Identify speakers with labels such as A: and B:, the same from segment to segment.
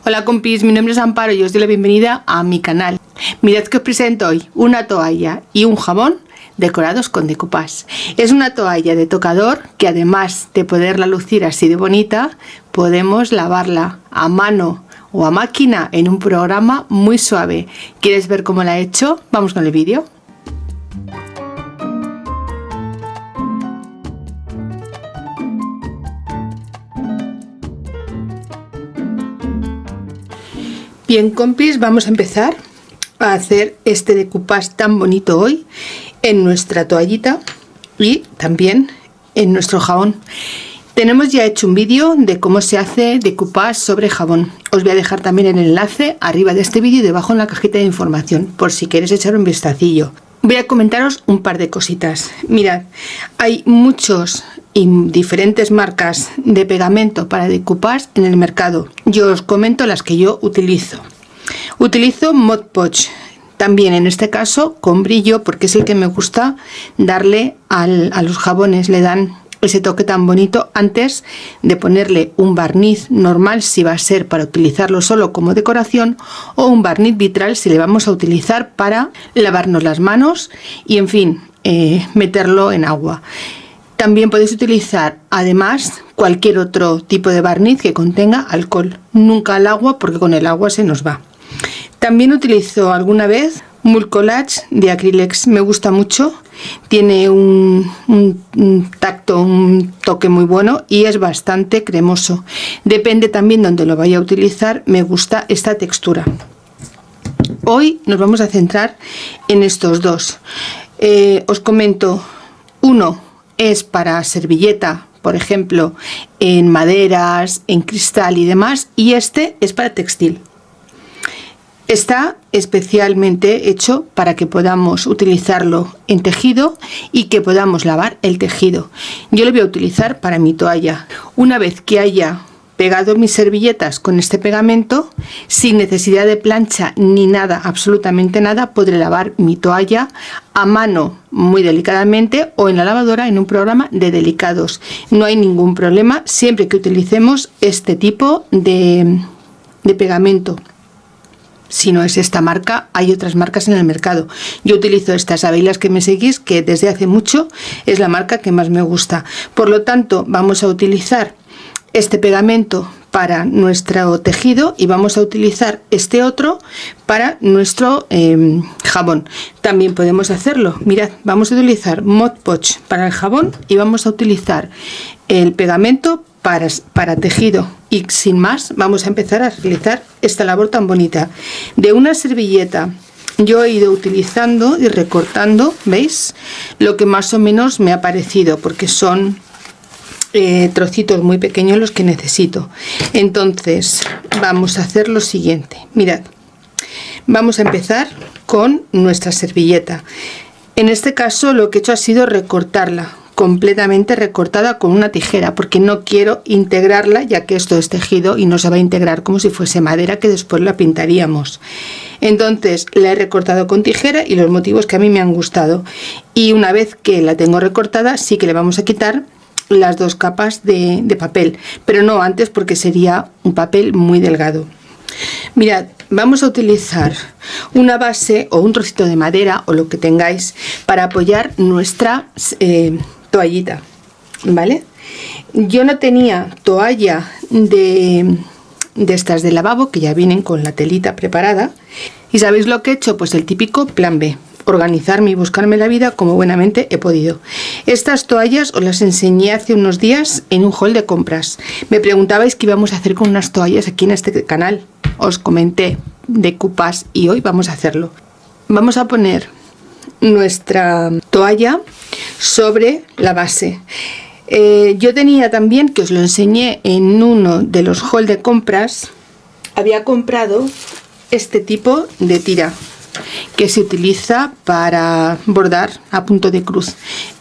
A: Hola compis, mi nombre es Amparo y os doy la bienvenida a mi canal. Mirad que os presento hoy una toalla y un jabón decorados con decoupage. Es una toalla de tocador que además de poderla lucir así de bonita, podemos lavarla a mano o a máquina en un programa muy suave. ¿Quieres ver cómo la he hecho? Vamos con el vídeo. Bien compis, vamos a empezar a hacer este decoupage tan bonito hoy en nuestra toallita y también en nuestro jabón. Tenemos ya hecho un vídeo de cómo se hace decoupage sobre jabón. Os voy a dejar también el enlace arriba de este vídeo y debajo en la cajita de información por si queréis echar un vistacillo. Voy a comentaros un par de cositas. Mirad, hay muchos y diferentes marcas de pegamento para decoupage en el mercado. Yo os comento las que yo utilizo. Utilizo Mod Podge, también en este caso con brillo, porque es el que me gusta darle a los jabones, le dan ese toque tan bonito antes de ponerle un barniz normal si va a ser para utilizarlo solo como decoración, o un barniz vitral si le vamos a utilizar para lavarnos las manos y en fin, meterlo en agua. También podéis utilizar además cualquier otro tipo de barniz que contenga alcohol, nunca el agua porque con el agua se nos va. También utilizo alguna vez Mulcolage de Acrylex, me gusta mucho, tiene un tacto, un toque muy bueno y es bastante cremoso. Depende también donde lo vaya a utilizar, me gusta esta textura. Hoy nos vamos a centrar en estos dos. Os comento, uno es para servilleta, por ejemplo, en maderas, en cristal y demás, y este es para textil. Está especialmente hecho para que podamos utilizarlo en tejido y que podamos lavar el tejido. Yo lo voy a utilizar para mi toalla. Una vez que haya pegado mis servilletas con este pegamento, sin necesidad de plancha ni nada, absolutamente nada, podré lavar mi toalla a mano muy delicadamente o en la lavadora en un programa de delicados. No hay ningún problema siempre que utilicemos este tipo de pegamento. Si no es esta marca, hay otras marcas en el mercado. Yo utilizo esta, sabéis las que me seguís, que desde hace mucho es la marca que más me gusta. Por lo tanto, vamos a utilizar este pegamento para nuestro tejido y vamos a utilizar este otro para nuestro jabón. También podemos hacerlo, mirad, vamos a utilizar Mod Podge para el jabón y vamos a utilizar el pegamento para tejido, y sin más vamos a empezar a realizar esta labor tan bonita. De una servilleta yo he ido utilizando y recortando, ¿veis? Lo que más o menos me ha parecido, porque son trocitos muy pequeños los que necesito. Entonces vamos a hacer lo siguiente, mirad, vamos a empezar con nuestra servilleta. En este caso lo que he hecho ha sido recortarla, completamente recortada con una tijera, porque no quiero integrarla, ya que esto es tejido y no se va a integrar como si fuese madera que después la pintaríamos. Entonces la he recortado con tijera y los motivos que a mí me han gustado, y una vez que la tengo recortada sí que le vamos a quitar las dos capas de papel, pero no antes porque sería un papel muy delgado. Mirad, vamos a utilizar una base o un trocito de madera o lo que tengáis para apoyar nuestra toallita, ¿vale? Yo no tenía toalla de estas de lavabo que ya vienen con la telita preparada, y ¿sabéis lo que he hecho? Pues el típico plan B, organizarme y buscarme la vida como buenamente he podido. Estas toallas os las enseñé hace unos días en un haul de compras. Me preguntabais qué íbamos a hacer con unas toallas aquí en este canal. Os comenté decoupage y hoy vamos a hacerlo. Vamos a poner nuestra toalla sobre la base. Yo tenía también, que os lo enseñé en uno de los haul de compras, había comprado este tipo de tira que se utiliza para bordar a punto de cruz.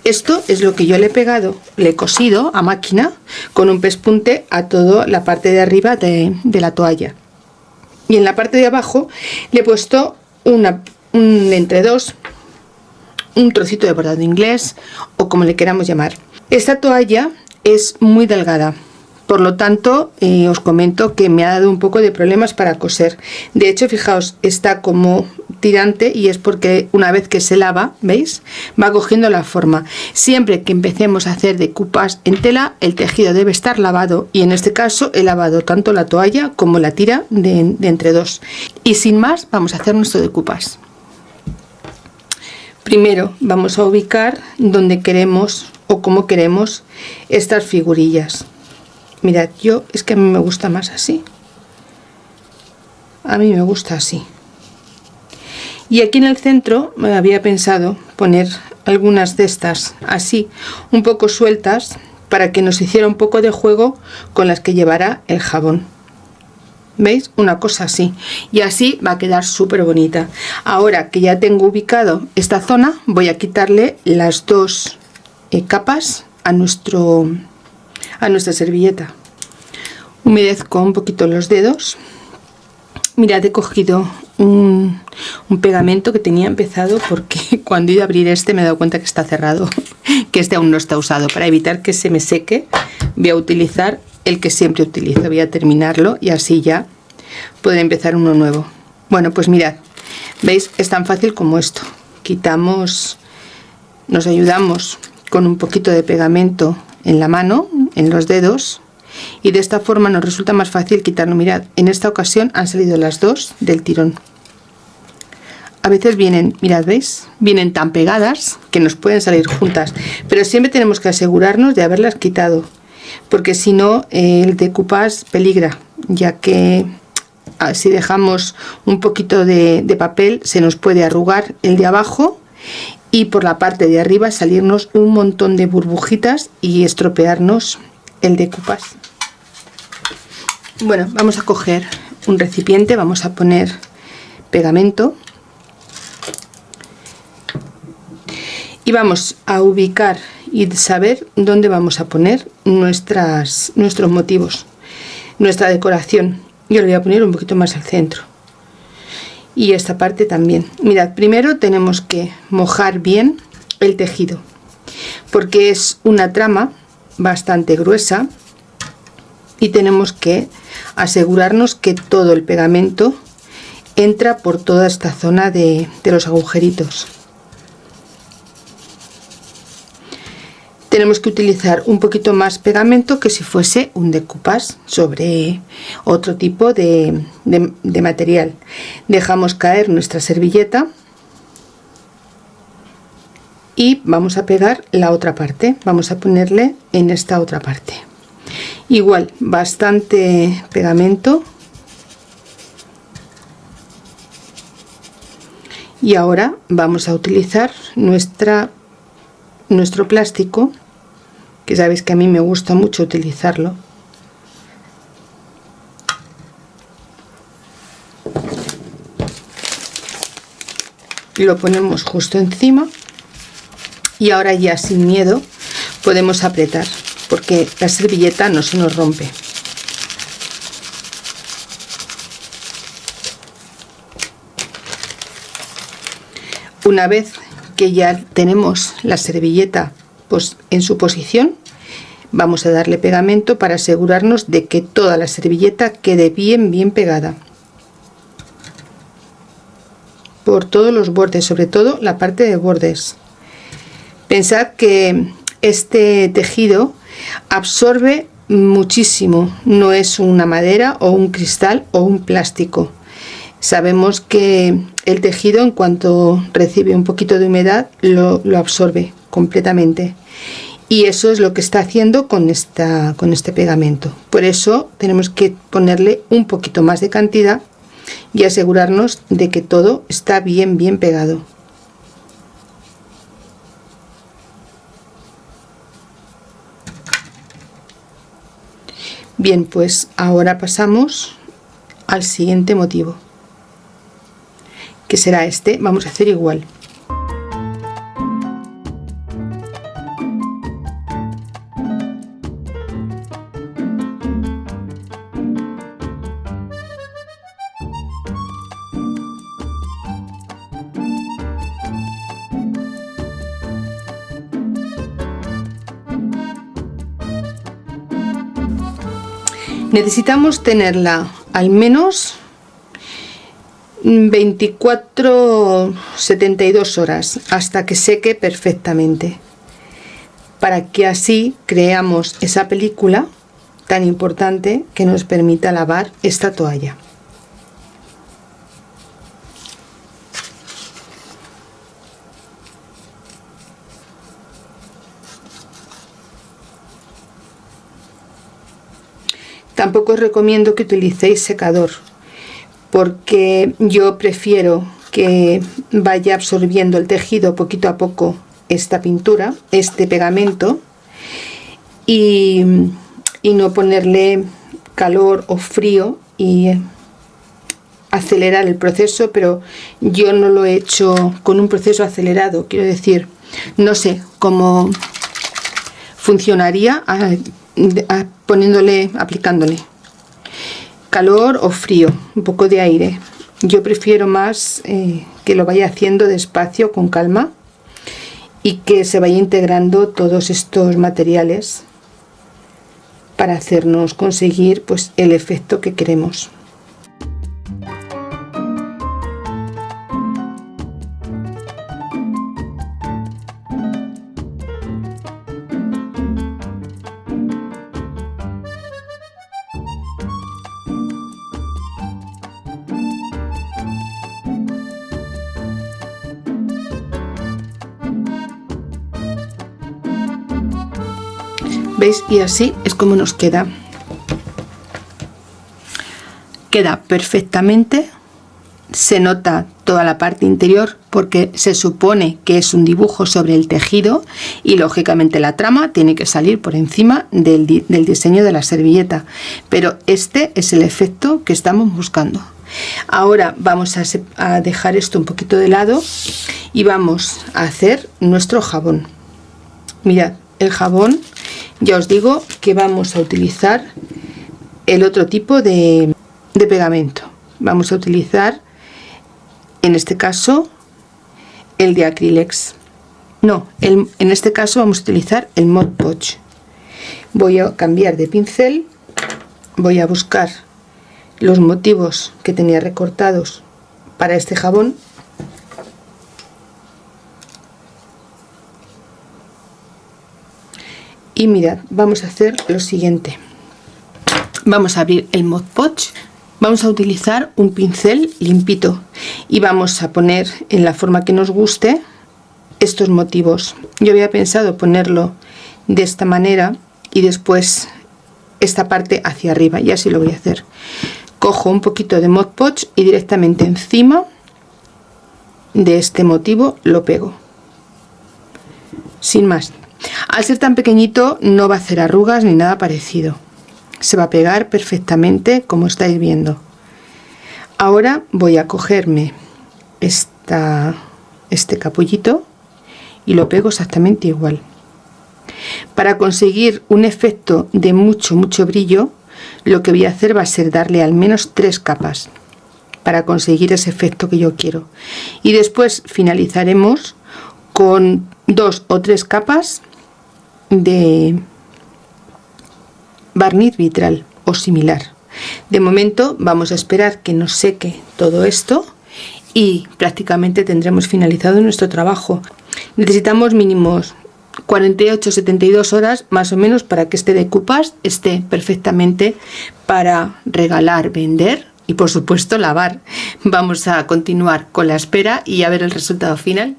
A: Esto es lo que yo le he pegado, le he cosido a máquina con un pespunte a toda la parte de arriba de la toalla, y en la parte de abajo le he puesto entre dos, un trocito de bordado inglés o como le queramos llamar. Esta toalla es muy delgada, Por lo tanto, os comento que me ha dado un poco de problemas para coser. De hecho, fijaos, está como tirante y es porque una vez que se lava, ¿veis? Va cogiendo la forma. Siempre que empecemos a hacer decoupage en tela, el tejido debe estar lavado y en este caso he lavado tanto la toalla como la tira de entre dos. Y sin más, vamos a hacer nuestro decoupage. Primero vamos a ubicar donde queremos o cómo queremos estas figurillas. Mirad, es que a mí me gusta más así. A mí me gusta así. Y aquí en el centro me había pensado poner algunas de estas así, un poco sueltas, para que nos hiciera un poco de juego con las que llevará el jabón. ¿Veis? Una cosa así. Y así va a quedar súper bonita. Ahora que ya tengo ubicado esta zona, voy a quitarle las dos capas a nuestra servilleta. Humedezco un poquito los dedos. Mirad, he cogido un pegamento que tenía empezado porque cuando he ido a abrir este me he dado cuenta que está cerrado, que este aún no está usado. Para evitar que se me seque, voy a utilizar el que siempre utilizo. Voy a terminarlo y así ya poder empezar uno nuevo. Bueno, pues mirad, ¿veis? Es tan fácil como esto. Quitamos, nos ayudamos con un poquito de pegamento en la mano, en los dedos, y de esta forma nos resulta más fácil quitarlo. Mirad, en esta ocasión han salido las dos del tirón. A veces vienen, mirad, ¿veis? Vienen tan pegadas que nos pueden salir juntas, pero siempre tenemos que asegurarnos de haberlas quitado, porque si no el decoupage peligra, ya que si dejamos un poquito de papel se nos puede arrugar el de abajo y por la parte de arriba salirnos un montón de burbujitas y estropearnos el decoupage. Bueno, vamos a coger un recipiente, vamos a poner pegamento y vamos a ubicar y saber dónde vamos a poner nuestros motivos, nuestra decoración. Yo lo voy a poner un poquito más al centro y esta parte también. Mirad, primero tenemos que mojar bien el tejido porque es una trama bastante gruesa y tenemos que asegurarnos que todo el pegamento entra por toda esta zona de los agujeritos. Tenemos que utilizar un poquito más pegamento que si fuese un decoupage sobre otro tipo de material. Dejamos caer nuestra servilleta y vamos a pegar la otra parte. Vamos a ponerle en esta otra parte. Igual, bastante pegamento. Y ahora vamos a utilizar nuestro plástico, que sabéis que a mí me gusta mucho utilizarlo. Lo ponemos justo encima y ahora ya sin miedo podemos apretar porque la servilleta no se nos rompe. Una vez que ya tenemos la servilleta pues en su posición, vamos a darle pegamento para asegurarnos de que toda la servilleta quede bien pegada por todos los bordes, sobre todo la parte de bordes. Pensad que este tejido absorbe muchísimo, no es una madera o un cristal o un plástico. Sabemos que el tejido, en cuanto recibe un poquito de humedad, lo absorbe completamente, y eso es lo que está haciendo con este pegamento. Por eso tenemos que ponerle un poquito más de cantidad y asegurarnos de que todo está bien pegado. Bien, pues ahora pasamos al siguiente motivo, que será este. Vamos a hacer igual. Necesitamos tenerla al menos 24-72 horas hasta que seque perfectamente, para que así creamos esa película tan importante que nos permita lavar esta toalla. Tampoco os recomiendo que utilicéis secador, porque yo prefiero que vaya absorbiendo el tejido poquito a poco esta pintura, este pegamento, y no ponerle calor o frío y acelerar el proceso. Pero yo no lo he hecho con un proceso acelerado, quiero decir, no sé cómo funcionaría aplicándole calor o frío, un poco de aire. Yo prefiero más que lo vaya haciendo despacio, con calma, y que se vaya integrando todos estos materiales para hacernos conseguir pues el efecto que queremos. ¿Veis? Y así es como nos queda. Queda perfectamente. Se nota toda la parte interior porque se supone que es un dibujo sobre el tejido y lógicamente la trama tiene que salir por encima del diseño de la servilleta. Pero este es el efecto que estamos buscando. Ahora vamos a dejar esto un poquito de lado y vamos a hacer nuestro jabón. Mirad, el jabón, ya os digo que vamos a utilizar el otro tipo de pegamento. Vamos a utilizar, en este caso, el de Acrylex. No, en este caso vamos a utilizar el Mod Podge. Voy a cambiar de pincel, voy a buscar los motivos que tenía recortados para este jabón. Y mirad, vamos a hacer lo siguiente. Vamos a abrir el Mod Podge, vamos a utilizar un pincel limpito y vamos a poner en la forma que nos guste estos motivos. Yo había pensado ponerlo de esta manera y después esta parte hacia arriba, y así lo voy a hacer. Cojo un poquito de Mod Podge y directamente encima de este motivo lo pego, sin más. Al ser tan pequeñito no va a hacer arrugas ni nada parecido, se va a pegar perfectamente como estáis viendo. Ahora voy a cogerme este capullito y lo pego exactamente igual. Para conseguir un efecto de mucho brillo, lo que voy a hacer va a ser darle al menos 3 capas para conseguir ese efecto que yo quiero, y después finalizaremos con 2 o 3 capas de barniz vitral o similar. De momento vamos a esperar que nos seque todo esto y prácticamente tendremos finalizado nuestro trabajo. Necesitamos mínimos 48-72 horas más o menos para que este decoupage esté perfectamente para regalar, vender y por supuesto lavar. Vamos a continuar con la espera y a ver el resultado final.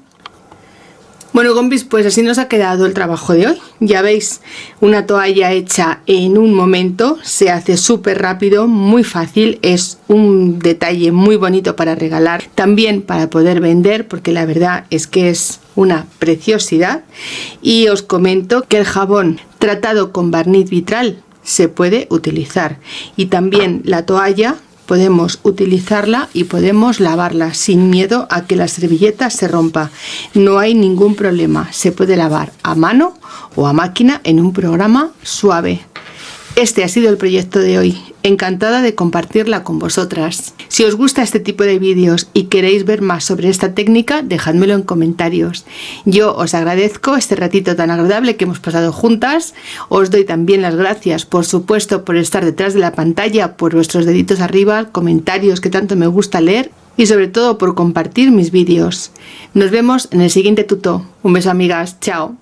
A: Bueno, compis, pues así nos ha quedado el trabajo de hoy. Ya veis, una toalla hecha en un momento, se hace súper rápido, muy fácil, es un detalle muy bonito para regalar, también para poder vender, porque la verdad es que es una preciosidad. Y os comento que el jabón tratado con barniz vitral se puede utilizar, y también la toalla podemos utilizarla y podemos lavarla sin miedo a que la servilleta se rompa. No hay ningún problema, se puede lavar a mano o a máquina en un programa suave. Este ha sido el proyecto de hoy. Encantada de compartirla con vosotras. Si os gusta este tipo de vídeos y queréis ver más sobre esta técnica, dejádmelo en comentarios. Yo os agradezco este ratito tan agradable que hemos pasado juntas. Os doy también las gracias, por supuesto, por estar detrás de la pantalla, por vuestros deditos arriba, comentarios que tanto me gusta leer y sobre todo por compartir mis vídeos. Nos vemos en el siguiente tuto. Un beso, amigas. Chao.